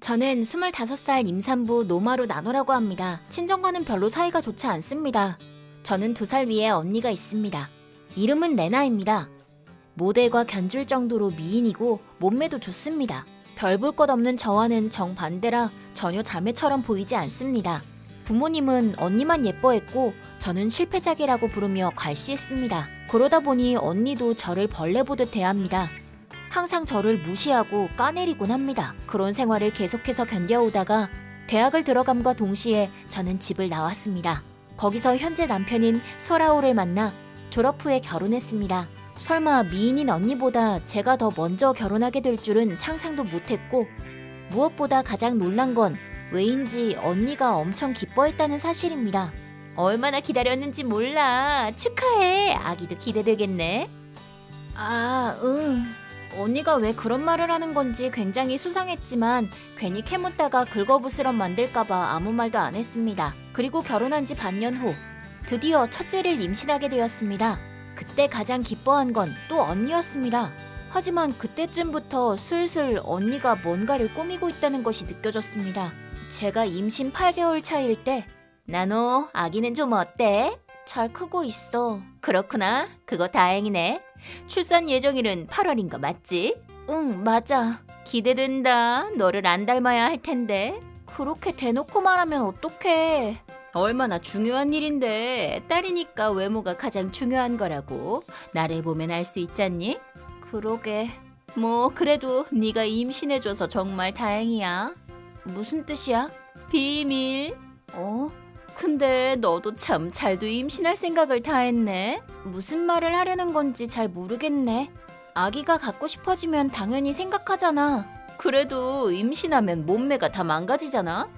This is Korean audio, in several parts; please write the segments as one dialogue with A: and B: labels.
A: 저는 25살 임산부 노마루 나노라고 합니다. 친정과는 별로 사이가 좋지 않습니다. 저는 2살 위에 언니가 있습니다. 이름은 레나입니다. 모델과 견줄 정도로 미인이고 몸매도 좋습니다. 별 볼 것 없는 저와는 정반대라 전혀 자매처럼 보이지 않습니다. 부모님은 언니만 예뻐했고 저는 실패작이라고 부르며 괄시했습니다. 그러다 보니 언니도 저를 벌레 보듯 대합니다. 항상 저를 무시하고 까내리곤 합니다. 그런 생활을 계속해서 견뎌오다가 대학을 들어감과 동시에 저는 집을 나왔습니다. 거기서 현재 남편인 소라오를 만나 졸업 후에 결혼했습니다. 설마 미인인 언니보다 제가 더 먼저 결혼하게 될 줄은 상상도 못했고, 무엇보다 가장 놀란 건 왜인지 언니가 엄청 기뻐했다는 사실입니다. 얼마나 기다렸는지 몰라. 축하해. 아기도 기대되겠네. 언니가 왜 그런 말을 하는 건지 굉장히 수상했지만 괜히 캐묻다가 긁어부스럼 만들까봐 아무 말도 안 했습니다. 그리고 결혼한 지 반년 후 드디어 첫째를 임신하게 되었습니다. 그때 가장 기뻐한 건 또 언니였습니다. 하지만 그때쯤부터 슬슬 언니가 뭔가를 꾸미고 있다는 것이 느껴졌습니다. 제가 임신 8개월 차일 때 나노, 아기는 좀 어때? 잘 크고 있어. 그렇구나. 그거 다행이네. 출산 예정일은 8월인 거 맞지? 응, 맞아. 기대된다. 너를 안 닮아야 할 텐데. 그렇게 대놓고 말하면 어떡해. 얼마나 중요한 일인데. 딸이니까 외모가 가장 중요한 거라고. 나를 보면 알 수 있잖니? 그러게. 뭐 그래도 네가 임신해줘서 정말 다행이야. 무슨 뜻이야? 비밀. 근데 너도 참 잘도 임신할 생각을 다 했네. 무슨 말을 하려는 건지 잘 모르겠네. 아기가 갖고 싶어지면 당연히 생각하잖아. 그래도 임신하면 몸매가 다 망가지잖아.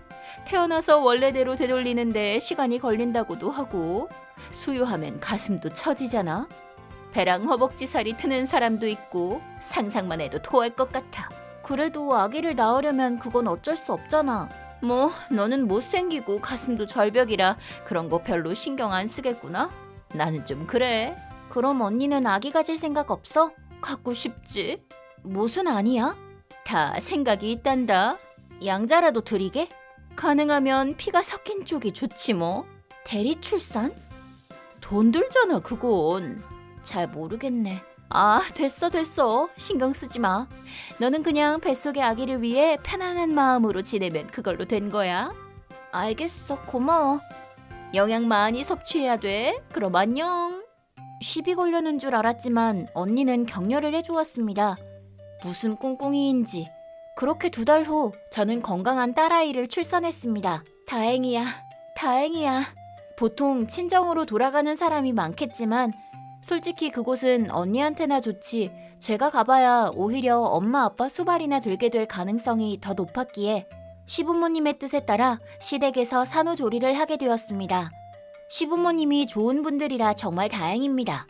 A: 태어나서 원래대로 되돌리는데 시간이 걸린다고도 하고, 수유하면 가슴도 처지잖아. 배랑 허벅지 살이 트는 사람도 있고 상상만 해도 토할 것 같아. 그래도 아기를 낳으려면 그건 어쩔 수 없잖아. 뭐 너는 못생기고 가슴도 절벽이라 그런 거 별로 신경 안 쓰겠구나. 나는 좀 그래. 그럼 언니는 아기 가질 생각 없어? 갖고 싶지. 무슨 아니야? 다 생각이 있단다. 양자라도 드리게? 가능하면 피가 섞인 쪽이 좋지 뭐. 대리 출산? 돈 들잖아 그건. 잘 모르겠네. 됐어. 신경 쓰지 마. 너는 그냥 뱃속의 아기를 위해 편안한 마음으로 지내면 그걸로 된 거야. 알겠어. 고마워. 영양 많이 섭취해야 돼. 그럼 안녕. 시비 걸려는 줄 알았지만 언니는 격려를 해주었습니다. 무슨 꿍꿍이인지. 그렇게 2달 후 저는 건강한 딸아이를 출산했습니다. 다행이야. 보통 친정으로 돌아가는 사람이 많겠지만 솔직히 그곳은 언니한테나 좋지 제가 가봐야 오히려 엄마 아빠 수발이나 들게 될 가능성이 더 높았기에 시부모님의 뜻에 따라 시댁에서 산후조리를 하게 되었습니다. 시부모님이 좋은 분들이라 정말 다행입니다.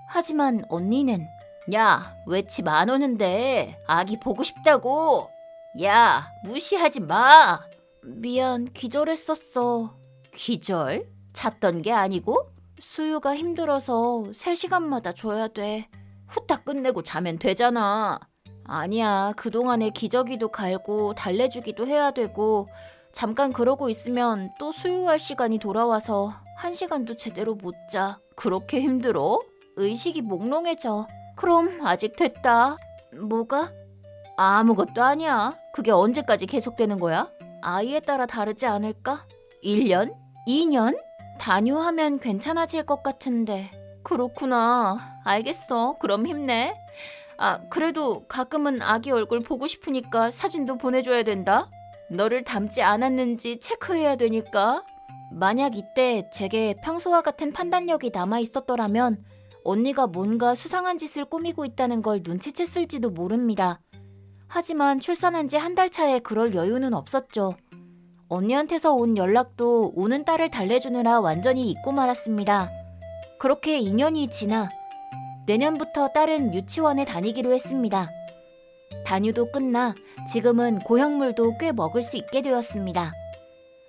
A: 하지만 언니는 야, 왜 집 안 오는데? 아기 보고 싶다고. 야, 무시하지 마. 미안, 기절했었어. 기절? 잤던 게 아니고? 수유가 힘들어서 3시간마다 줘야 돼. 후딱 끝내고 자면 되잖아. 아니야, 그동안에 기저귀도 갈고 달래주기도 해야 되고 잠깐 그러고 있으면 또 수유할 시간이 돌아와서 1시간도 제대로 못 자. 그렇게 힘들어? 의식이 몽롱해져. 그럼 아직 됐다. 뭐가? 아무것도 아니야. 그게 언제까지 계속되는 거야? 아이에 따라 다르지 않을까? 1년? 2년? 단유하면 괜찮아질 것 같은데. 그렇구나. 알겠어. 그럼 힘내. 그래도 가끔은 아기 얼굴 보고 싶으니까 사진도 보내줘야 된다. 너를 닮지 않았는지 체크해야 되니까. 만약 이때 제게 평소와 같은 판단력이 남아있었더라면 언니가 뭔가 수상한 짓을 꾸미고 있다는 걸 눈치챘을지도 모릅니다. 하지만 출산한 지 1달 차에 그럴 여유는 없었죠. 언니한테서 온 연락도 우는 딸을 달래주느라 완전히 잊고 말았습니다. 그렇게 2년이 지나 내년부터 딸은 유치원에 다니기로 했습니다. 단유도 끝나 지금은 고형물도 꽤 먹을 수 있게 되었습니다.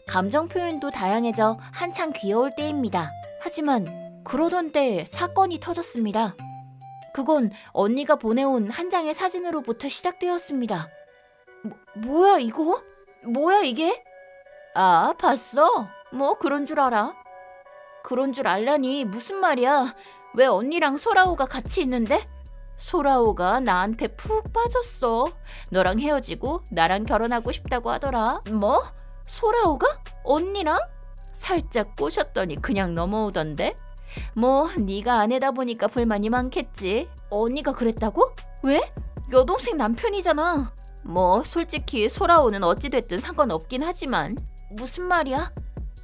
A: 감정 표현도 다양해져 한창 귀여울 때입니다. 하지만 그러던 때 사건이 터졌습니다. 그건 언니가 보내온 한 장의 사진으로부터 시작되었습니다. 뭐야 이거? 뭐야 이게? 아, 봤어? 뭐 그런 줄 알아? 그런 줄 알라니 무슨 말이야? 왜 언니랑 소라오가 같이 있는데? 소라오가 나한테 푹 빠졌어. 너랑 헤어지고 나랑 결혼하고 싶다고 하더라. 뭐? 소라오가? 언니랑? 살짝 꼬셨더니 그냥 넘어오던데? 뭐 네가 아내다 보니까 불만이 많겠지. 언니가 그랬다고? 왜? 여동생 남편이잖아. 뭐 솔직히 소라오는 어찌됐든 상관없긴 하지만. 무슨 말이야?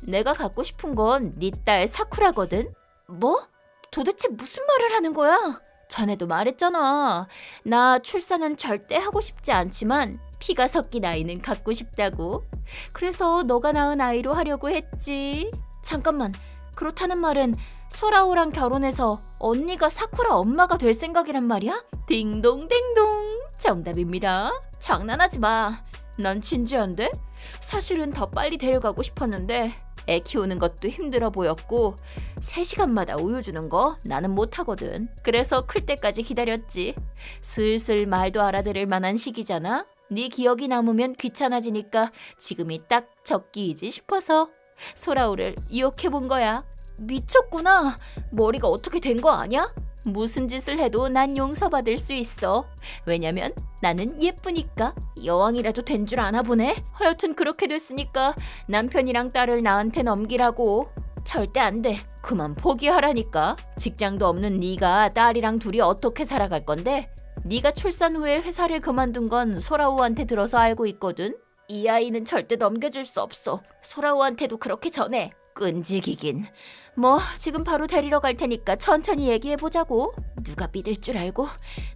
A: 내가 갖고 싶은 건 네 딸 사쿠라거든. 뭐? 도대체 무슨 말을 하는 거야? 전에도 말했잖아. 나 출산은 절대 하고 싶지 않지만 피가 섞인 아이는 갖고 싶다고. 그래서 너가 낳은 아이로 하려고 했지. 잠깐만, 그렇다는 말은 소라오랑 결혼해서 언니가 사쿠라 엄마가 될 생각이란 말이야? 딩동댕동, 정답입니다. 장난하지 마. 난 진지한데? 사실은 더 빨리 데려가고 싶었는데 애 키우는 것도 힘들어 보였고 3시간마다 우유 주는 거 나는 못하거든. 그래서 클 때까지 기다렸지. 슬슬 말도 알아들을 만한 시기잖아. 네 기억이 남으면 귀찮아지니까 지금이 딱 적기이지 싶어서 소라오를 유혹해본 거야. 미쳤구나. 머리가 어떻게 된 거 아냐? 무슨 짓을 해도 난 용서받을 수 있어. 왜냐면 나는 예쁘니까. 여왕이라도 된 줄 아나 보네. 하여튼 그렇게 됐으니까 남편이랑 딸을 나한테 넘기라고. 절대 안 돼. 그만 포기하라니까. 직장도 없는 네가 딸이랑 둘이 어떻게 살아갈 건데? 네가 출산 후에 회사를 그만둔 건 소라오한테 들어서 알고 있거든. 이 아이는 절대 넘겨줄 수 없어. 소라오한테도 그렇게 전해. 끈질기긴. 뭐 지금 바로 데리러 갈 테니까 천천히 얘기해보자고. 누가 믿을 줄 알고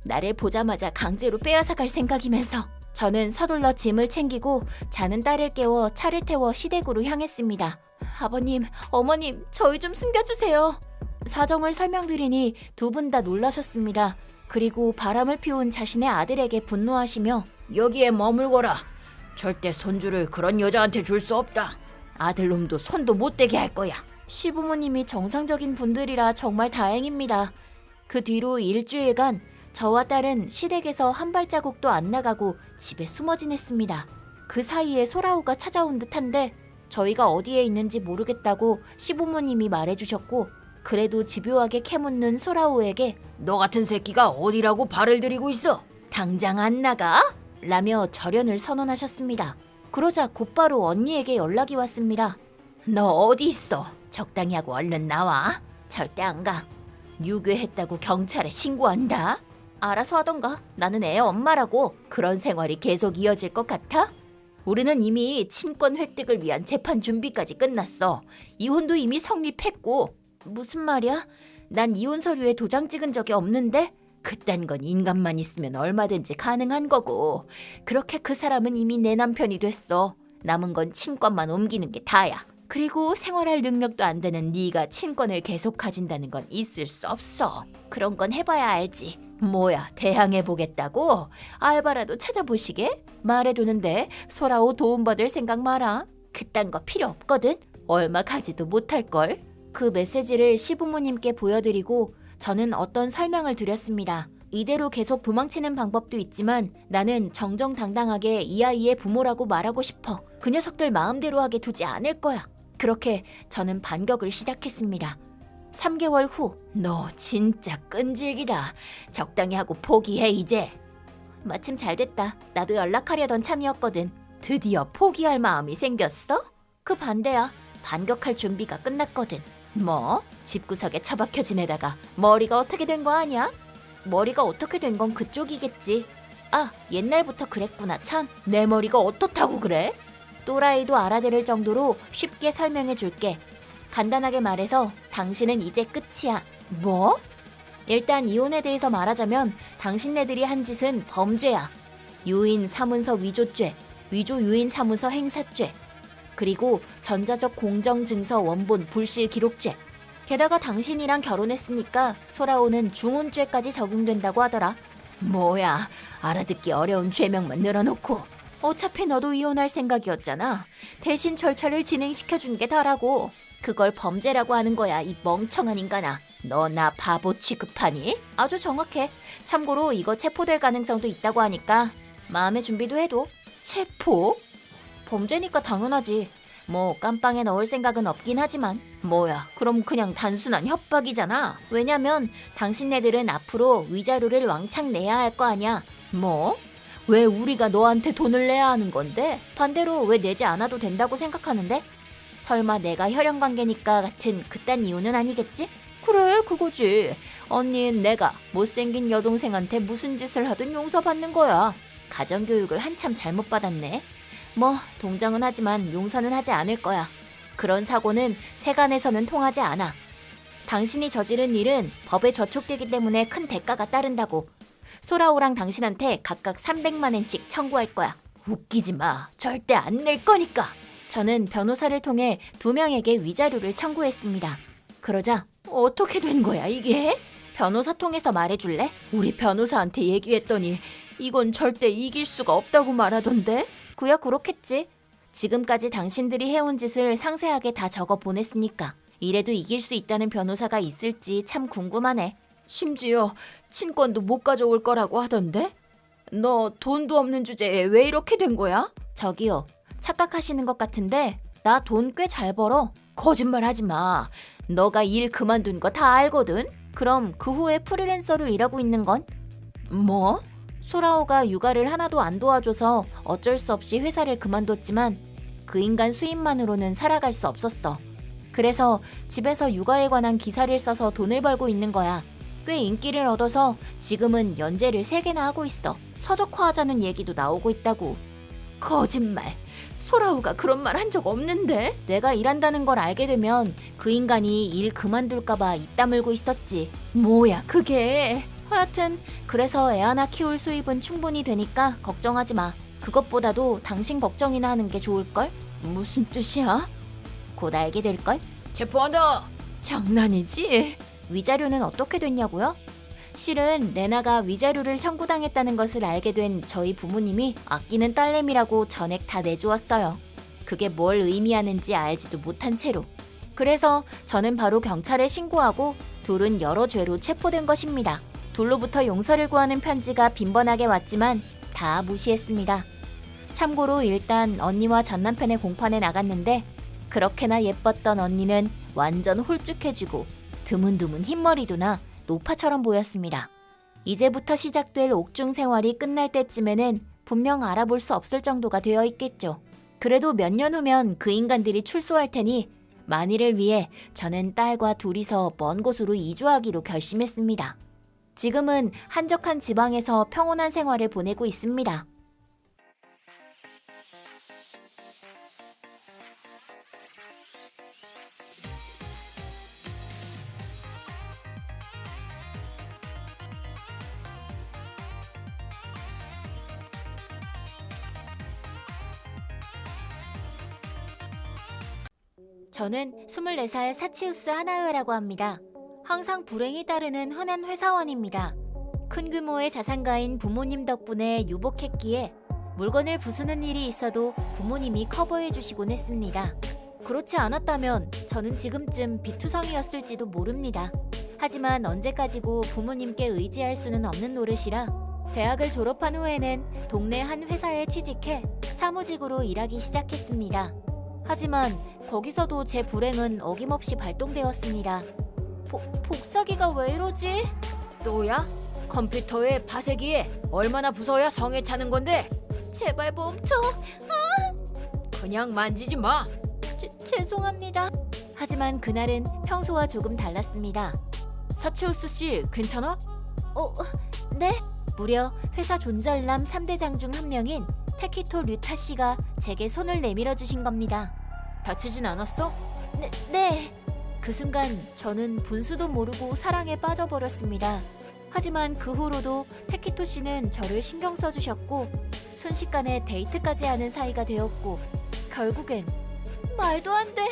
A: 나를 보자마자 강제로 빼앗아 갈 생각이면서. 저는 서둘러 짐을 챙기고 자는 딸을 깨워 차를 태워 시댁으로 향했습니다. 아버님, 어머님, 저희 좀 숨겨주세요. 사정을 설명드리니 두 분 다 놀라셨습니다. 그리고 바람을 피운 자신의 아들에게 분노하시며 여기에 머물거라. 절대 손주를 그런 여자한테 줄 수 없다. 아들놈도 손도 못 대게 할 거야. 시부모님이 정상적인 분들이라 정말 다행입니다. 그 뒤로 일주일간 저와 딸은 시댁에서 한 발자국도 안 나가고 집에 숨어 지냈습니다. 그 사이에 소라오가 찾아온 듯한데 저희가 어디에 있는지 모르겠다고 시부모님이 말해주셨고, 그래도 집요하게 캐묻는 소라오에게 너 같은 새끼가 어디라고 발을 들이고 있어? 당장 안 나가? 라며 절연을 선언하셨습니다. 그러자 곧바로 언니에게 연락이 왔습니다. 너 어디 있어? 적당히 하고 얼른 나와. 절대 안 가. 유괴했다고 경찰에 신고한다. 알아서 하던가. 나는 애 엄마라고. 그런 생활이 계속 이어질 것 같아? 우리는 이미 친권 획득을 위한 재판 준비까지 끝났어. 이혼도 이미 성립했고. 무슨 말이야? 난 이혼 서류에 도장 찍은 적이 없는데? 그딴 건 인간만 있으면 얼마든지 가능한 거고. 그렇게 그 사람은 이미 내 남편이 됐어. 남은 건 친권만 옮기는 게 다야. 그리고 생활할 능력도 안 되는 네가 친권을 계속 가진다는 건 있을 수 없어. 그런 건 해봐야 알지. 뭐야, 대항해보겠다고? 알바라도 찾아보시게? 말해두는데 소라오 도움받을 생각 마라. 그딴 거 필요 없거든. 얼마 가지도 못할걸. 그 메시지를 시부모님께 보여드리고 저는 어떤 설명을 드렸습니다. 이대로 계속 도망치는 방법도 있지만 나는 정정당당하게 이 아이의 부모라고 말하고 싶어. 그 녀석들 마음대로 하게 두지 않을 거야. 그렇게 저는 반격을 시작했습니다. 3개월 후, 너 진짜 끈질기다. 적당히 하고 포기해 이제. 마침 잘 됐다. 나도 연락하려던 참이었거든. 드디어 포기할 마음이 생겼어? 그 반대야. 반격할 준비가 끝났거든. 뭐? 집구석에 처박혀 지내다가 머리가 어떻게 된 거 아니야? 머리가 어떻게 된 건 그쪽이겠지. 아, 옛날부터 그랬구나 참. 내 머리가 어떻다고 그래? 또라이도 알아들을 정도로 쉽게 설명해 줄게. 간단하게 말해서 당신은 이제 끝이야. 뭐? 일단 이혼에 대해서 말하자면 당신네들이 한 짓은 범죄야. 유인 사문서 위조죄, 위조 유인 사무소 행사죄, 그리고 전자적 공정증서 원본 불실 기록죄. 게다가 당신이랑 결혼했으니까 소라오는 중혼죄까지 적용된다고 하더라. 뭐야, 알아듣기 어려운 죄명만 늘어놓고. 어차피 너도 이혼할 생각이었잖아. 대신 절차를 진행시켜준 게 다라고. 그걸 범죄라고 하는 거야, 이 멍청한 인간아. 너 나 바보 취급하니? 아주 정확해. 참고로 이거 체포될 가능성도 있다고 하니까 마음의 준비도 해둬. 체포? 범죄니까 당연하지. 뭐 깜빵에 넣을 생각은 없긴 하지만. 뭐야, 그럼 그냥 단순한 협박이잖아. 왜냐면 당신네들은 앞으로 위자료를 왕창 내야 할 거 아니야. 뭐? 왜 우리가 너한테 돈을 내야 하는 건데? 반대로 왜 내지 않아도 된다고 생각하는데? 설마 내가 혈연관계니까 같은 그딴 이유는 아니겠지? 그래, 그거지. 언니는 내가 못생긴 여동생한테 무슨 짓을 하든 용서받는 거야. 가정교육을 한참 잘못 받았네. 뭐 동정은 하지만 용서는 하지 않을 거야. 그런 사고는 세간에서는 통하지 않아. 당신이 저지른 일은 법에 저촉되기 때문에 큰 대가가 따른다고. 소라오랑 당신한테 각각 300만 엔씩 청구할 거야. 웃기지 마. 절대 안 낼 거니까. 저는 변호사를 통해 2명에게 위자료를 청구했습니다. 그러자 어떻게 된 거야 이게? 변호사 통해서 말해줄래? 우리 변호사한테 얘기했더니 이건 절대 이길 수가 없다고 말하던데? 그야 그렇겠지. 지금까지 당신들이 해온 짓을 상세하게 다 적어 보냈으니까 이래도 이길 수 있다는 변호사가 있을지 참 궁금하네. 심지어 친권도 못 가져올 거라고 하던데? 너 돈도 없는 주제에 왜 이렇게 된 거야? 저기요, 착각하시는 것 같은데 나 돈 꽤 잘 벌어. 거짓말 하지 마. 너가 일 그만둔 거 다 알거든. 그럼 그 후에 프리랜서로 일하고 있는 건? 뭐? 소라오가 육아를 하나도 안 도와줘서 어쩔 수 없이 회사를 그만뒀지만 그 인간 수입만으로는 살아갈 수 없었어. 그래서 집에서 육아에 관한 기사를 써서 돈을 벌고 있는 거야. 꽤 인기를 얻어서 지금은 연재를 3개나 하고 있어. 서적화하자는 얘기도 나오고 있다고. 거짓말. 소라오가 그런 말 한 적 없는데? 내가 일한다는 걸 알게 되면 그 인간이 일 그만둘까봐 입 다물고 있었지. 뭐야 그게. 하여튼 그래서 애 하나 키울 수입은 충분히 되니까 걱정하지 마. 그것보다도 당신 걱정이나 하는 게 좋을걸? 무슨 뜻이야? 곧 알게 될걸? 체포한다! 장난이지? 위자료는 어떻게 됐냐고요? 실은 레나가 위자료를 청구당했다는 것을 알게 된 저희 부모님이 아끼는 딸내미라고 전액 다 내주었어요. 그게 뭘 의미하는지 알지도 못한 채로. 그래서 저는 바로 경찰에 신고하고 둘은 여러 죄로 체포된 것입니다. 둘로부터 용서를 구하는 편지가 빈번하게 왔지만 다 무시했습니다. 참고로 일단 언니와 전남편의 공판에 나갔는데 그렇게나 예뻤던 언니는 완전 홀쭉해지고 드문드문 흰머리도 나 노파처럼 보였습니다. 이제부터 시작될 옥중 생활이 끝날 때쯤에는 분명 알아볼 수 없을 정도가 되어 있겠죠. 그래도 몇 년 후면 그 인간들이 출소할 테니 만일을 위해 저는 딸과 둘이서 먼 곳으로 이주하기로 결심했습니다. 지금은 한적한 지방에서 평온한 생활을 보내고 있습니다. 저는 24살 사치우스 하나요라고 합니다. 항상 불행이 따르는 흔한 회사원입니다. 큰 규모의 자산가인 부모님 덕분에 유복했기에 물건을 부수는 일이 있어도 부모님이 커버해 주시곤 했습니다. 그렇지 않았다면 저는 지금쯤 비투성이었을지도 모릅니다. 하지만 언제까지고 부모님께 의지할 수는 없는 노릇이라 대학을 졸업한 후에는 동네 한 회사에 취직해 사무직으로 일하기 시작했습니다. 하지만 거기서도 제 불행은 어김없이 발동되었습니다. 복사기가 왜 이러지? 또야? 컴퓨터에 파쇄기에 얼마나 부숴야 성에 차는 건데? 제발 멈춰.
B: 그냥 만지지 마.
A: 죄송합니다. 하지만 그날은 평소와 조금 달랐습니다.
B: 사체우스 씨 괜찮아?
A: 네? 무려 회사 존잘남 3대장 중 한 명인 테키토 류타 씨가 제게 손을 내밀어 주신 겁니다.
B: 다치진 않았어?
A: 네. 그 순간 저는 분수도 모르고 사랑에 빠져버렸습니다. 하지만 그 후로도 테키토 씨는 저를 신경 써주셨고 순식간에 데이트까지 하는 사이가 되었고 결국엔 말도 안 돼.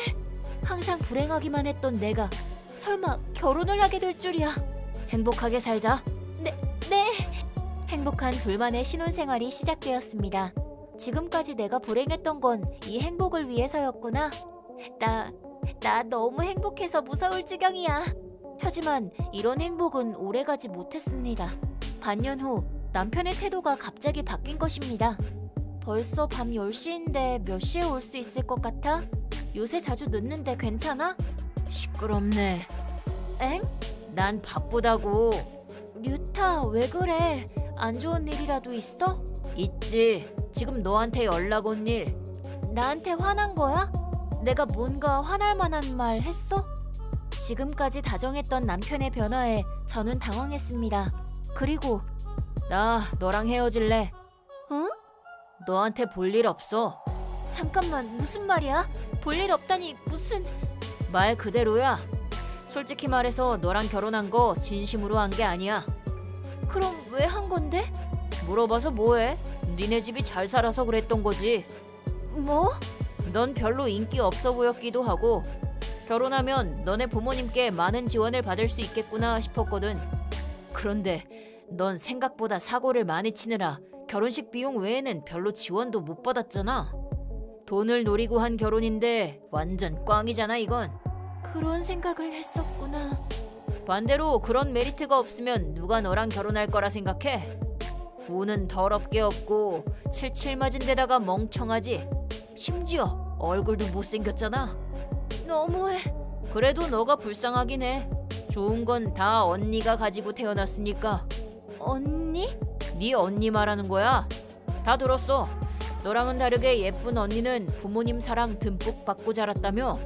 A: 항상 불행하기만 했던 내가 설마 결혼을 하게 될 줄이야. 행복하게 살자. 네. 행복한 둘만의 신혼생활이 시작되었습니다. 지금까지 내가 불행했던 건 이 행복을 위해서였구나. 나 너무 행복해서 무서울 지경이야. 하지만 이런 행복은 오래가지 못했습니다. 반년 후 남편의 태도가 갑자기 바뀐 것입니다. 벌써 밤 10시인데 몇 시에 올 수 있을 것 같아? 요새 자주 늦는데 괜찮아?
B: 시끄럽네.
A: 엥?
B: 난 바쁘다고.
A: 류타, 왜 그래? 안 좋은 일이라도 있어?
B: 있지. 지금 너한테 연락 온 일.
A: 나한테 화난 거야? 내가 뭔가 화날 만한 말 했어? 지금까지 다정했던 남편의 변화에 저는 당황했습니다. 그리고
B: 나 너랑 헤어질래.
A: 응?
B: 너한테 볼 일 없어.
A: 잠깐만, 무슨 말이야? 볼 일 없다니 무슨...
B: 말 그대로야. 솔직히 말해서 너랑 결혼한 거 진심으로 한 게 아니야.
A: 그럼 왜 한 건데?
B: 물어봐서 뭐해? 니네 집이 잘 살아서 그랬던 거지.
A: 뭐?
B: 넌 별로 인기 없어 보였기도 하고 결혼하면 너네 부모님께 많은 지원을 받을 수 있겠구나 싶었거든. 그런데 넌 생각보다 사고를 많이 치느라 결혼식 비용 외에는 별로 지원도 못 받았잖아. 돈을 노리고 한 결혼인데 완전 꽝이잖아 이건.
A: 그런 생각을 했었구나.
B: 반대로 그런 메리트가 없으면 누가 너랑 결혼할 거라 생각해? 돈은 더럽게 없고 칠칠 맞은 데다가 멍청하지. 심지어 얼굴도 못생겼잖아.
A: 너무해.
B: 그래도 너가 불쌍하긴 해. 좋은 건 다 언니가 가지고 태어났으니까.
A: 언니?
B: 네 언니 말하는 거야. 다 들었어. 너랑은 다르게 예쁜 언니는 부모님 사랑 듬뿍 받고 자랐다며.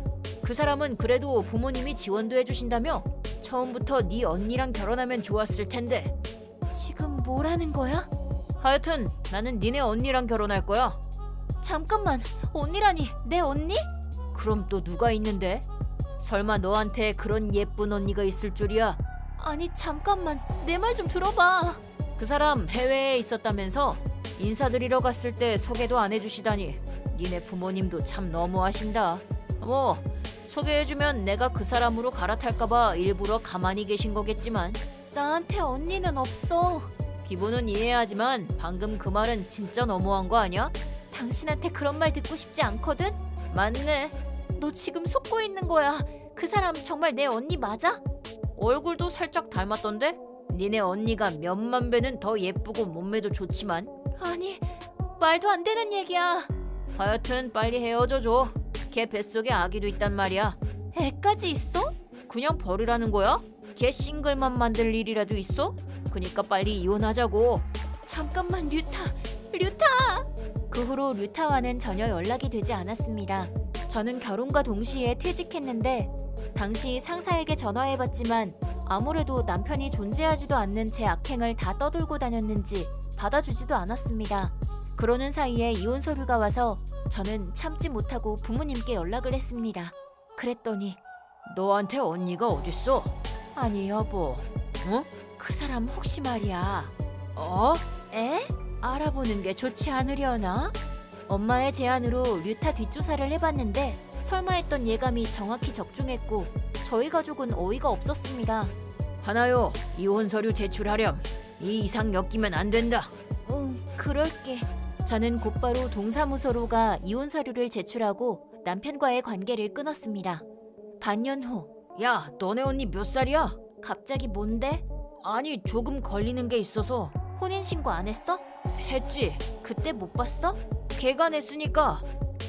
B: 그 사람은 그래도 부모님이 지원도 해주신다며. 처음부터 네 언니랑 결혼하면 좋았을 텐데.
A: 지금 뭐라는 거야?
B: 하여튼 나는 니네 언니랑 결혼할 거야.
A: 잠깐만, 언니라니 내 언니?
B: 그럼 또 누가 있는데? 설마 너한테 그런 예쁜 언니가 있을 줄이야?
A: 아니 잠깐만, 내 말 좀 들어봐.
B: 그 사람 해외에 있었다면서? 인사드리러 갔을 때 소개도 안 해주시다니. 니네 부모님도 참 너무하신다. 뭐 소개해주면 내가 그 사람으로 갈아탈까봐 일부러 가만히 계신 거겠지만
A: 나한테 언니는 없어.
B: 기분은 이해하지만 방금 그 말은 진짜 너무한 거 아니야?
A: 당신한테 그런 말 듣고 싶지 않거든?
B: 맞네.
A: 너 지금 속고 있는 거야. 그 사람 정말 내 언니 맞아?
B: 얼굴도 살짝 닮았던데? 니네 언니가 몇만 배는 더 예쁘고 몸매도 좋지만.
A: 아니, 말도 안 되는 얘기야.
B: 하여튼 빨리 헤어져줘. 걔 뱃속에 아기도 있단 말이야.
A: 애까지 있어?
B: 그냥 버리라는 거야? 걔 싱글만 만들 일이라도 있어? 그니까 빨리 이혼하자고.
A: 잠깐만, 류타. 그 후로 류타와는 전혀 연락이 되지 않았습니다. 저는 결혼과 동시에 퇴직했는데 당시 상사에게 전화해봤지만 아무래도 남편이 존재하지도 않는 제 악행을 다 떠들고 다녔는지 받아주지도 않았습니다. 그러는 사이에 이혼 서류가 와서 저는 참지 못하고 부모님께 연락을 했습니다. 그랬더니
B: 너한테 언니가 어딨어?
A: 아니 여보,
B: 어?
A: 그 사람 혹시 말이야.
B: 어?
A: 에? 알아보는 게 좋지 않으려나? 엄마의 제안으로 류타 뒷조사를 해봤는데 설마 했던 예감이 정확히 적중했고 저희 가족은 어이가 없었습니다.
B: 하나요, 이혼 서류 제출하렴. 이 이상 엮이면 안 된다.
A: 응, 그럴게. 저는 곧바로 동사무소로 가 이혼 서류를 제출하고 남편과의 관계를 끊었습니다. 반년 후,
B: 야, 너네 언니 몇 살이야?
A: 갑자기 뭔데?
B: 아니, 조금 걸리는 게 있어서.
A: 혼인신고 안 했어?
B: 했지.
A: 그때 못 봤어?
B: 걔가 냈으니까.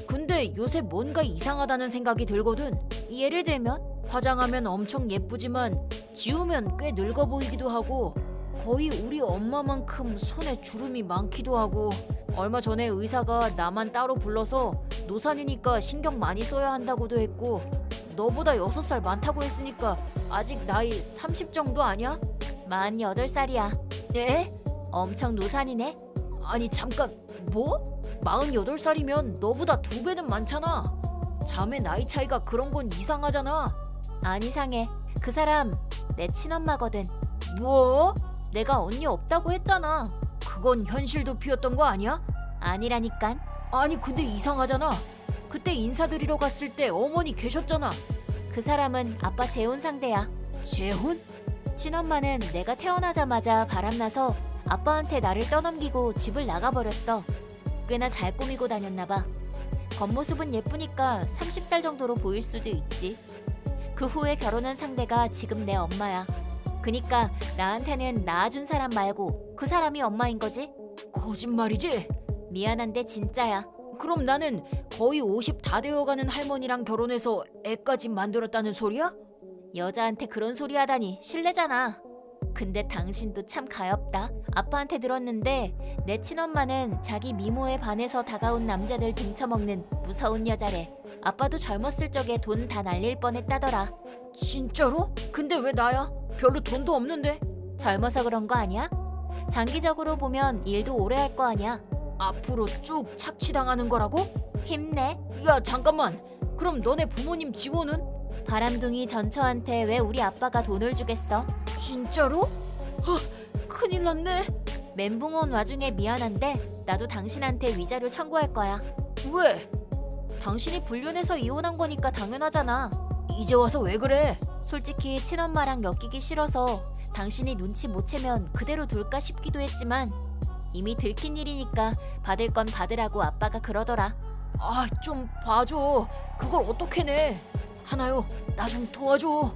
B: 근데 요새 뭔가 이상하다는 생각이 들거든.
A: 예를 들면?
B: 화장하면 엄청 예쁘지만 지우면 꽤 늙어 보이기도 하고 거의 우리 엄마만큼 손에 주름이 많기도 하고. 얼마 전에 의사가 나만 따로 불러서 노산이니까 신경 많이 써야 한다고도 했고 너보다 6살 많다고 했으니까 아직 나이 30 정도 아니야?
A: 48살이야.
B: 예?
A: 엄청 노산이네.
B: 아니 잠깐, 뭐? 48살이면 너보다 2배는 많잖아. 자매 나이 차이가 그런 건 이상하잖아.
A: 안 이상해. 그 사람 내 친엄마거든.
B: 뭐?
A: 내가 언니 없다고 했잖아.
B: 그건 현실 도피였던 거 아니야?
A: 아니라니깐.
B: 아니 근데 이상하잖아. 그때 인사드리러 갔을 때 어머니 계셨잖아.
A: 그 사람은 아빠 재혼 상대야.
B: 재혼?
A: 친엄마는 내가 태어나자마자 바람나서 아빠한테 나를 떠넘기고 집을 나가버렸어. 꽤나 잘 꾸미고 다녔나봐. 겉모습은 예쁘니까 30살 정도로 보일 수도 있지. 그 후에 결혼한 상대가 지금 내 엄마야. 그니까 나한테는 낳아준 사람 말고 그 사람이 엄마인 거지?
B: 거짓말이지?
A: 미안한데 진짜야.
B: 그럼 나는 거의 50 다 되어가는 할머니랑 결혼해서 애까지 만들었다는 소리야?
A: 여자한테 그런 소리 하다니 실례잖아. 근데 당신도 참 가엽다. 아빠한테 들었는데 내 친엄마는 자기 미모에 반해서 다가온 남자들 등쳐먹는 무서운 여자래. 아빠도 젊었을 적에 돈 다 날릴 뻔했다더라.
B: 진짜로? 근데 왜 나야? 별로 돈도 없는데.
A: 젊어서 그런 거 아니야? 장기적으로 보면 일도 오래 할 거 아니야.
B: 앞으로 쭉 착취당하는 거라고?
A: 힘내.
B: 야 잠깐만. 그럼 너네 부모님 직원은?
A: 바람둥이 전처한테 왜 우리 아빠가 돈을 주겠어?
B: 진짜로? 큰일 났네.
A: 멘붕 온 와중에 미안한데 나도 당신한테 위자료 청구할 거야.
B: 왜?
A: 당신이 불륜해서 이혼한 거니까 당연하잖아.
B: 이제 와서 왜 그래?
A: 솔직히 친엄마랑 엮이기 싫어서 당신이 눈치 못 채면 그대로 둘까 싶기도 했지만 이미 들킨 일이니까 받을 건 받으라고 아빠가 그러더라.
B: 아 좀 봐줘. 그걸 어떻게 내? 하나요, 나 좀 도와줘.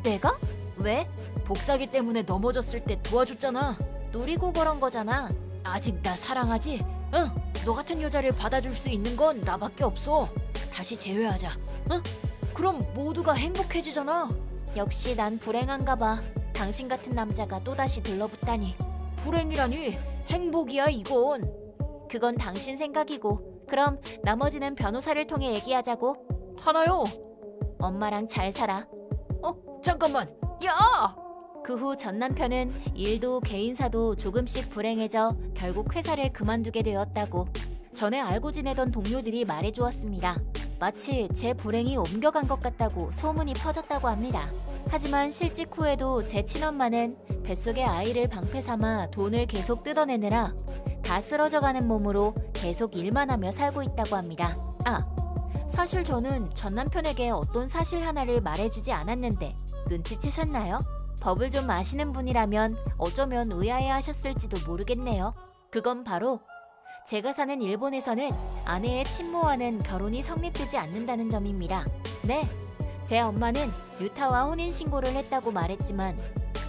A: 내가? 왜?
B: 복사기 때문에 넘어졌을 때 도와줬잖아.
A: 노리고 그런 거잖아.
B: 아직 나 사랑하지? 응. 너 같은 여자를 받아줄 수 있는 건 나밖에 없어. 다시 재회하자. 응? 그럼 모두가 행복해지잖아.
A: 역시 난 불행한가 봐. 당신 같은 남자가 또다시 들러붙다니.
B: 불행이라니 행복이야 이건.
A: 그건 당신 생각이고. 그럼 나머지는 변호사를 통해 얘기하자고.
B: 하나요.
A: 엄마랑 잘 살아.
B: 잠깐만. 야!
A: 그 후 전 남편은 일도 개인사도 조금씩 불행해져 결국 회사를 그만두게 되었다고 전에 알고 지내던 동료들이 말해주었습니다. 마치 제 불행이 옮겨간 것 같다고 소문이 퍼졌다고 합니다. 하지만 실직 후에도 제 친엄마는 뱃속의 아이를 방패 삼아 돈을 계속 뜯어내느라 다 쓰러져가는 몸으로 계속 일만 하며 살고 있다고 합니다. 사실 저는 전 남편에게 어떤 사실 하나를 말해주지 않았는데 눈치채셨나요? 법을 좀 아시는 분이라면 어쩌면 의아해하셨을지도 모르겠네요. 그건 바로 제가 사는 일본에서는 아내의 친모와는 결혼이 성립되지 않는다는 점입니다. 네, 제 엄마는 류타와 혼인신고를 했다고 말했지만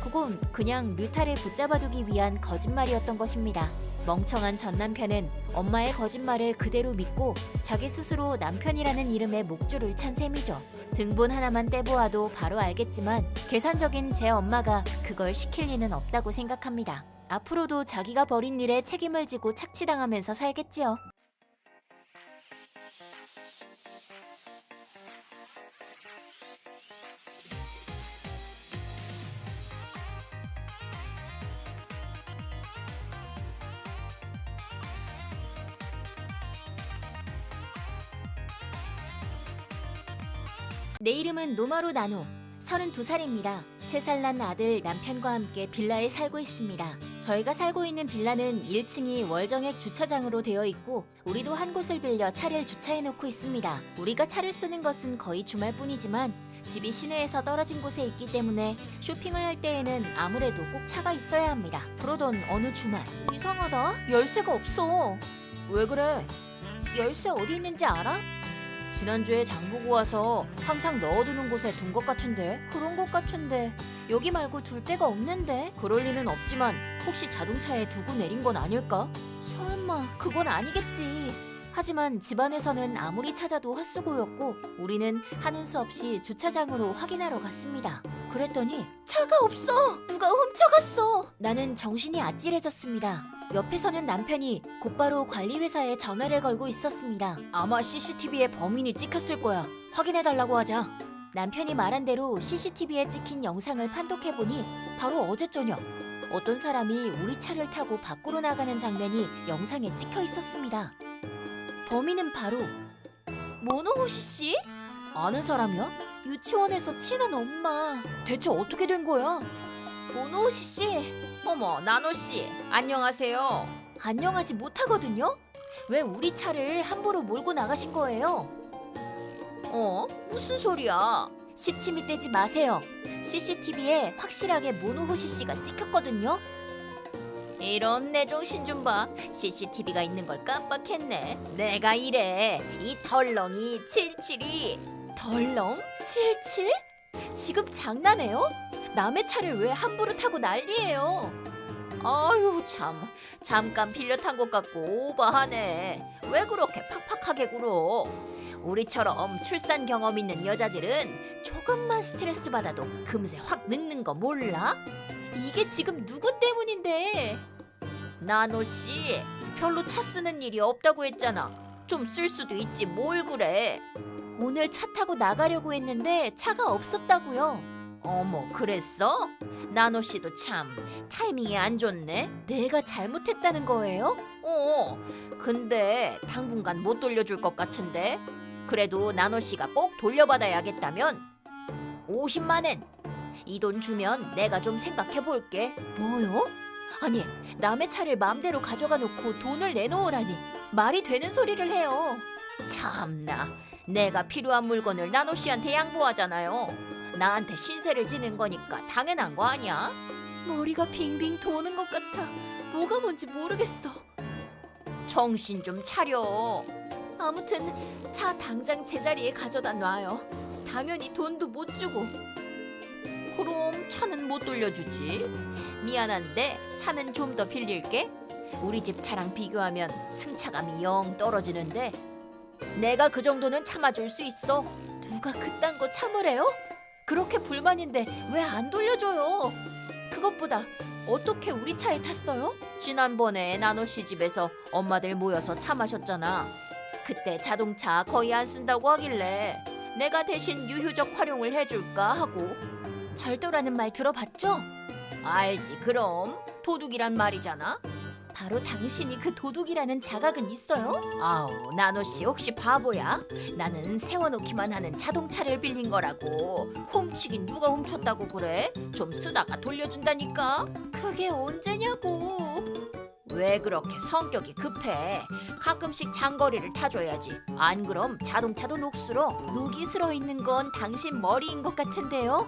A: 그건 그냥 류타를 붙잡아두기 위한 거짓말이었던 것입니다. 멍청한 전 남편은 엄마의 거짓말을 그대로 믿고 자기 스스로 남편이라는 이름의 목줄을 찬 셈이죠. 등본 하나만 떼보아도 바로 알겠지만 계산적인 제 엄마가 그걸 시킬 리는 없다고 생각합니다. 앞으로도 자기가 벌인 일에 책임을 지고 착취당하면서 살겠지요. 내 이름은 노마루 나노. 32살입니다. 3살 난 아들 남편과 함께 빌라에 살고 있습니다. 저희가 살고 있는 빌라는 1층이 월정액 주차장으로 되어 있고 우리도 한 곳을 빌려 차를 주차해 놓고 있습니다. 우리가 차를 쓰는 것은 거의 주말뿐이지만 집이 시내에서 떨어진 곳에 있기 때문에 쇼핑을 할 때에는 아무래도 꼭 차가 있어야 합니다. 그러던 어느 주말 이상하다. 열쇠가 없어.
B: 왜 그래?
A: 열쇠 어디 있는지 알아?
B: 지난주에 장 보고 와서 항상 넣어두는 곳에 둔 것 같은데.
A: 그런 것 같은데 여기 말고 둘 데가 없는데.
B: 그럴 리는 없지만 혹시 자동차에 두고 내린 건 아닐까?
A: 설마 그건 아니겠지. 하지만 집안에서는 아무리 찾아도 헛수고였고 우리는 하는 수 없이 주차장으로 확인하러 갔습니다. 그랬더니 차가 없어. 누가 훔쳐갔어. 나는 정신이 아찔해졌습니다. 옆에서는 남편이 곧바로 관리회사에 전화를 걸고 있었습니다.
B: 아마 CCTV에 범인이 찍혔을 거야. 확인해달라고 하자.
A: 남편이 말한 대로 CCTV에 찍힌 영상을 판독해보니 바로 어제 저녁 어떤 사람이 우리 차를 타고 밖으로 나가는 장면이 영상에 찍혀 있었습니다. 범인은 바로 모노호시 씨?
B: 아는 사람이야?
A: 유치원에서 친한 엄마.
B: 대체 어떻게 된 거야?
A: 모노호시 씨.
B: 어머, 나노씨. 안녕하세요.
A: 안녕하지 못하거든요? 왜 우리 차를 함부로 몰고 나가신 거예요?
B: 무슨 소리야?
A: 시침이 떼지 마세요. CCTV에 확실하게 모노호시 씨가 찍혔거든요.
B: 이런 내 정신 좀 봐. CCTV가 있는 걸 깜빡했네. 내가 이래. 이 덜렁이 77이.
A: 덜렁? 77? 지금 장난해요? 남의 차를 왜 함부로 타고 난리예요?
B: 아유 참 잠깐 빌려 탄 것 같고 오버하네. 왜 그렇게 팍팍하게 굴어? 우리처럼 출산 경험 있는 여자들은 조금만 스트레스 받아도 금세 확 늙는 거 몰라?
A: 이게 지금 누구 때문인데?
B: 나노 씨 별로 차 쓰는 일이 없다고 했잖아. 좀 쓸 수도 있지 뭘 그래?
A: 오늘 차 타고 나가려고 했는데 차가 없었다고요.
B: 어머 그랬어? 나노 씨도 참 타이밍이 안 좋네.
A: 내가 잘못했다는 거예요?
B: 근데 당분간 못 돌려줄 것 같은데. 그래도 나노 씨가 꼭 돌려받아야겠다면 50만 엔. 이 돈 주면 내가 좀 생각해 볼게.
A: 뭐요? 아니, 남의 차를 마음대로 가져가 놓고 돈을 내놓으라니 말이 되는 소리를 해요.
B: 참나, 내가 필요한 물건을 나노 씨한테 양보하잖아요. 나한테 신세를 지는 거니까 당연한 거 아니야?
A: 머리가 빙빙 도는 것 같아. 뭐가 뭔지 모르겠어.
B: 정신 좀 차려.
A: 아무튼 차 당장 제자리에 가져다 놔요. 당연히 돈도 못 주고.
B: 그럼 차는 못 돌려주지. 미안한데 차는 좀 더 빌릴게. 우리 집 차랑 비교하면 승차감이 영 떨어지는데 내가 그 정도는 참아줄 수 있어.
A: 누가 그딴 거 참으래요? 그렇게 불만인데 왜 안 돌려줘요? 그것보다 어떻게 우리 차에 탔어요?
B: 지난번에 나노 씨 집에서 엄마들 모여서 차 마셨잖아. 그때 자동차 거의 안 쓴다고 하길래 내가 대신 유휴적 활용을 해줄까 하고.
A: 절도라는 말 들어봤죠?
B: 알지 그럼. 도둑이란 말이잖아.
A: 바로 당신이 그 도둑이라는 자각은 있어요?
B: 아우 나노 씨 혹시 바보야? 나는 세워놓기만 하는 자동차를 빌린 거라고. 훔치긴 누가 훔쳤다고 그래? 좀 쓰다가 돌려준다니까.
A: 그게 언제냐고.
B: 왜 그렇게 성격이 급해? 가끔씩 장거리를 타줘야지. 안 그럼 자동차도 녹슬어.
A: 녹이 슬어 있는 건 당신 머리인 것 같은데요?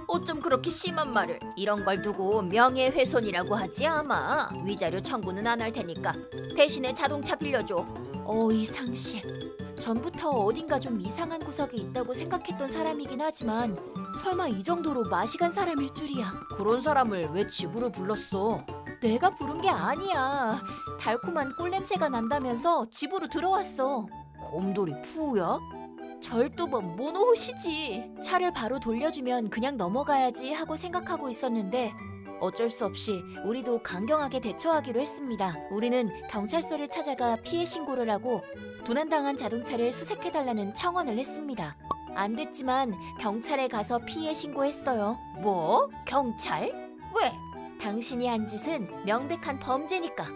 B: 어쩜 그렇게 심한 말을. 이런 걸 두고 명예훼손이라고 하지 아마. 위자료 청구는 안 할 테니까 대신에 자동차 빌려줘.
A: 이상실. 전부터 어딘가 좀 이상한 구석이 있다고 생각했던 사람이긴 하지만 설마 이 정도로 맛이 간 사람일 줄이야.
B: 그런 사람을 왜 집으로 불렀어?
A: 내가 부른 게 아니야. 달콤한 꿀냄새가 난다면서 집으로 들어왔어.
B: 곰돌이 푸우야?
A: 절도범 모노호시지. 차를 바로 돌려주면 그냥 넘어가야지 하고 생각하고 있었는데 어쩔 수 없이 우리도 강경하게 대처하기로 했습니다. 우리는 경찰서를 찾아가 피해 신고를 하고 도난당한 자동차를 수색해달라는 청원을 했습니다. 안 됐지만 경찰에 가서 피해 신고했어요.
B: 뭐? 경찰? 왜?
A: 당신이 한 짓은 명백한 범죄니까.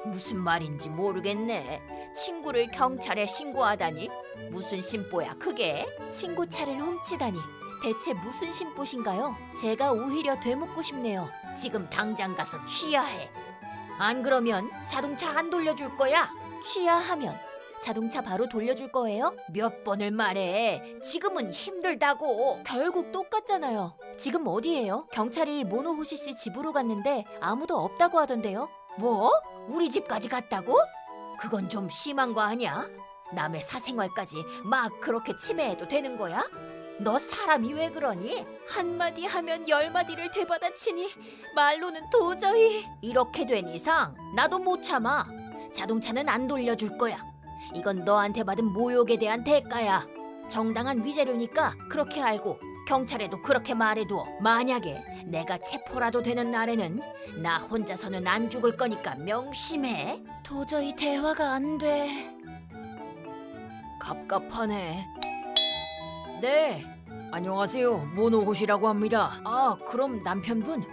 B: 무슨 말인지 모르겠네. 친구를 경찰에 신고하다니. 무슨 심보야 그게?
A: 친구 차를 훔치다니. 대체 무슨 심보신가요? 제가 오히려 되묻고 싶네요.
B: 지금 당장 가서 취하해. 안 그러면 자동차 안 돌려줄 거야.
A: 취하하면 자동차 바로 돌려줄 거예요?
B: 몇 번을 말해. 지금은 힘들다고.
A: 결국 똑같잖아요. 지금 어디예요? 경찰이 모노호시 씨 집으로 갔는데 아무도 없다고 하던데요.
B: 뭐? 우리 집까지 갔다고? 그건 좀 심한 거 아니야? 남의 사생활까지 막 그렇게 침해해도 되는 거야? 너 사람이 왜 그러니?
A: 한마디 하면 10마디를 되받아치니 말로는 도저히.
B: 이렇게 된 이상 나도 못 참아. 자동차는 안 돌려줄 거야. 이건 너한테 받은 모욕에 대한 대가야. 정당한 위자료니까 그렇게 알고 경찰에도 그렇게 말해두어. 만약에 내가 체포라도 되는 날에는 나 혼자서는 안 죽을 거니까 명심해.
A: 도저히 대화가 안 돼.
B: 갑갑하네. 네, 안녕하세요. 모노호시라고 합니다. 아, 그럼 남편분?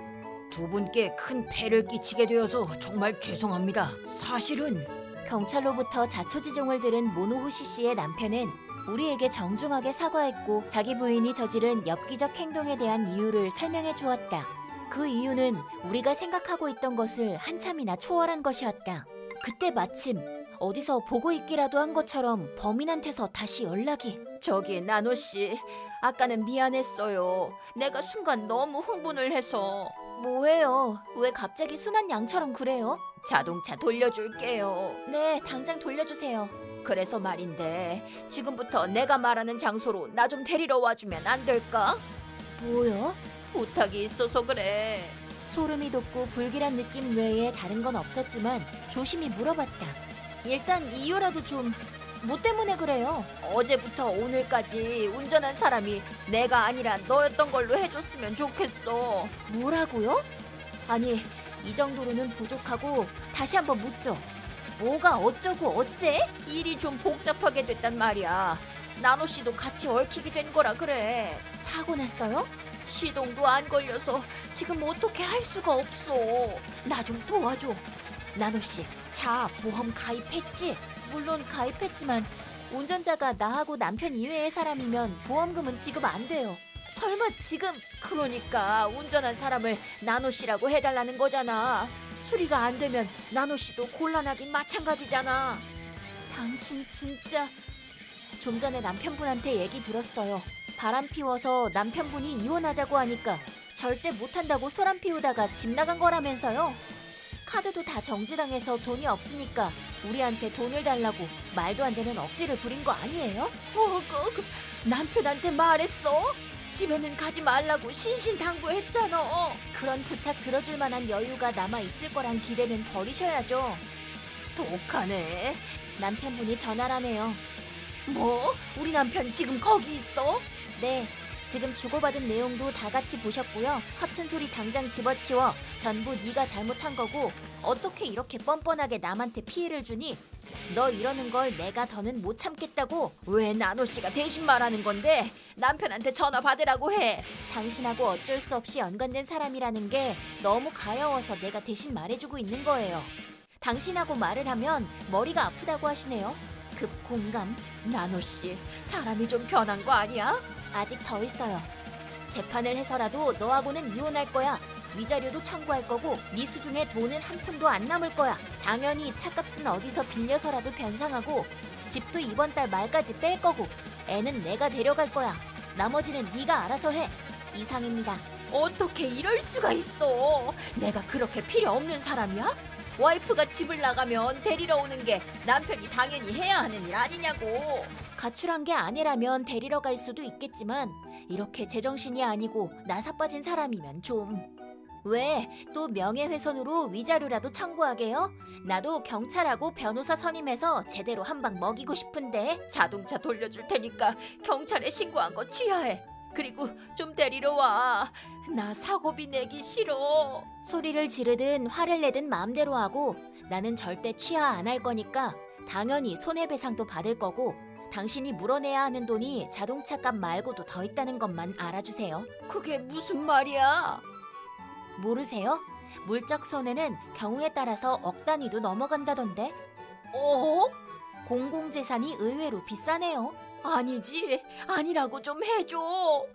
B: 두 분께 큰 폐를 끼치게 되어서 정말 죄송합니다. 사실은
A: 경찰로부터 자초지종을 들은 모노호시 씨의 남편은 우리에게 정중하게 사과했고 자기 부인이 저지른 엽기적 행동에 대한 이유를 설명해 주었다. 그 이유는 우리가 생각하고 있던 것을 한참이나 초월한 것이었다. 그때 마침 어디서 보고 있기라도 한 것처럼 범인한테서 다시 연락이.
B: 저기 나노 씨, 아까는 미안했어요. 내가 순간 너무 흥분을 해서.
A: 뭐예요? 왜 갑자기 순한 양처럼 그래요?
B: 자동차 돌려줄게요.
A: 네, 당장 돌려주세요.
B: 그래서 말인데 지금부터 내가 말하는 장소로 나 좀 데리러 와주면 안 될까?
A: 뭐요?
B: 부탁이 있어서 그래.
A: 소름이 돋고 불길한 느낌 외에 다른 건 없었지만 조심히 물어봤다. 일단 이유라도 좀... 뭐 때문에 그래요?
B: 어제부터 오늘까지 운전한 사람이 내가 아니라 너였던 걸로 해줬으면 좋겠어.
A: 뭐라고요? 아니, 이 정도로는 부족하고 다시 한번 묻죠. 뭐가 어쩌고 어째?
B: 일이 좀 복잡하게 됐단 말이야. 나노 씨도 같이 얽히게 된 거라 그래.
A: 사고 났어요?
B: 시동도 안 걸려서 지금 어떻게 할 수가 없어.
A: 나 좀 도와줘. 나노 씨, 차 보험 가입했지? 물론 가입했지만 운전자가 나하고 남편 이외의 사람이면 보험금은 지급 안 돼요.
B: 설마 지금 그러니까 운전한 사람을 나노 씨라고 해달라는 거잖아. 수리가 안 되면 나노 씨도 곤란하긴 마찬가지잖아.
A: 당신 진짜... 좀 전에 남편분한테 얘기 들었어요. 바람 피워서 남편분이 이혼하자고 하니까 절대 못한다고 소란 피우다가 집 나간 거라면서요. 카드도 다 정지당해서 돈이 없으니까 우리한테 돈을 달라고 말도 안 되는 억지를 부린 거 아니에요?
B: 남편한테 말했어? 집에는 가지 말라고 신신당부했잖아.
A: 그런 부탁 들어줄 만한 여유가 남아 있을 거란 기대는 버리셔야죠.
B: 독하네.
A: 남편분이 전화라네요.
B: 뭐? 우리 남편 지금 거기 있어?
A: 네, 지금 주고받은 내용도 다 같이 보셨고요. 허튼 소리 당장 집어치워. 전부 네가 잘못한 거고 어떻게 이렇게 뻔뻔하게 남한테 피해를 주니? 너 이러는 걸 내가 더는 못 참겠다고.
B: 왜 나노 씨가 대신 말하는 건데? 남편한테 전화 받으라고 해.
A: 당신하고 어쩔 수 없이 연관된 사람이라는 게 너무 가여워서 내가 대신 말해주고 있는 거예요. 당신하고 말을 하면 머리가 아프다고 하시네요. 급공감.
B: 나노 씨, 사람이 좀 변한 거 아니야?
A: 아직 더 있어요. 재판을 해서라도 너하고는 이혼할 거야. 위자료도 청구할 거고 네 수중에 돈은 한 푼도 안 남을 거야. 당연히 차값은 어디서 빌려서라도 변상하고 집도 이번 달 말까지 뺄 거고 애는 내가 데려갈 거야. 나머지는 네가 알아서 해. 이상입니다.
B: 어떻게 이럴 수가 있어? 내가 그렇게 필요 없는 사람이야? 와이프가 집을 나가면 데리러 오는 게 남편이 당연히 해야 하는 일 아니냐고.
A: 가출한 게 아니라면 데리러 갈 수도 있겠지만 이렇게 제정신이 아니고 나사 빠진 사람이면 좀... 왜? 또 명예훼손으로 위자료라도 청구하게요? 나도 경찰하고 변호사 선임해서 제대로 한 방 먹이고 싶은데.
B: 자동차 돌려줄 테니까 경찰에 신고한 거 취하해. 그리고 좀 데리러 와. 나 사고비 내기 싫어.
A: 소리를 지르든 화를 내든 마음대로 하고 나는 절대 취하 안 할 거니까 당연히 손해배상도 받을 거고 당신이 물어내야 하는 돈이 자동차 값 말고도 더 있다는 것만 알아주세요.
B: 그게 무슨 말이야?
A: 모르세요? 물적 손해는 경우에 따라서 억 단위도 넘어간다던데.
B: 어?
A: 공공재산이 의외로 비싸네요.
B: 아니지. 아니라고 좀 해줘.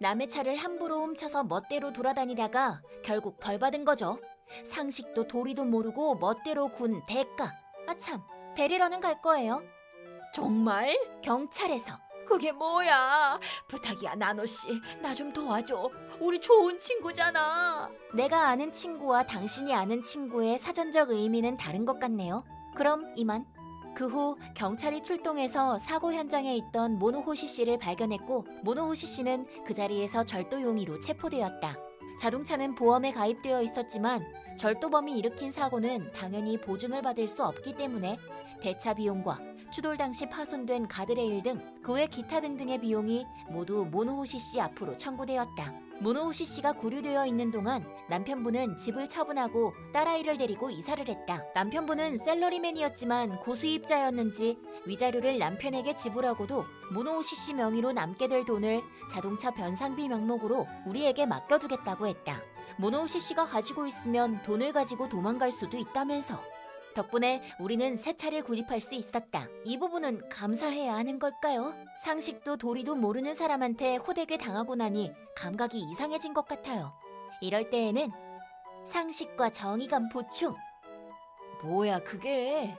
A: 남의 차를 함부로 훔쳐서 멋대로 돌아다니다가 결국 벌 받은 거죠. 상식도 도리도 모르고 멋대로 군 대가. 아참, 데리러는 갈 거예요.
B: 정말?
A: 경찰에서.
B: 그게 뭐야? 부탁이야, 나노 씨. 나 좀 도와줘. 우리 좋은 친구잖아.
A: 내가 아는 친구와 당신이 아는 친구의 사전적 의미는 다른 것 같네요. 그럼 이만. 그 후 경찰이 출동해서 사고 현장에 있던 모노호시 씨를 발견했고 모노호시 씨는 그 자리에서 절도 용의로 체포되었다. 자동차는 보험에 가입되어 있었지만 절도범이 일으킨 사고는 당연히 보증을 받을 수 없기 때문에 대차 비용과 추돌 당시 파손된 가드레일 등 그 외 기타 등등의 비용이 모두 모노호시 씨 앞으로 청구되었다. 모노호시 씨가 구류되어 있는 동안 남편분은 집을 처분하고 딸아이를 데리고 이사를 했다. 남편분은 셀러리맨이었지만 고수입자였는지 위자료를 남편에게 지불하고도 모노호시 씨 명의로 남게 될 돈을 자동차 변상비 명목으로 우리에게 맡겨두겠다고 했다. 모노호시 씨가 가지고 있으면 돈을 가지고 도망갈 수도 있다면서. 덕분에 우리는 새 차를 구입할 수 있었다. 이 부분은 감사해야 하는 걸까요? 상식도 도리도 모르는 사람한테 호되게 당하고 나니 감각이 이상해진 것 같아요. 이럴 때에는 상식과 정의감 보충.
B: 뭐야 그게?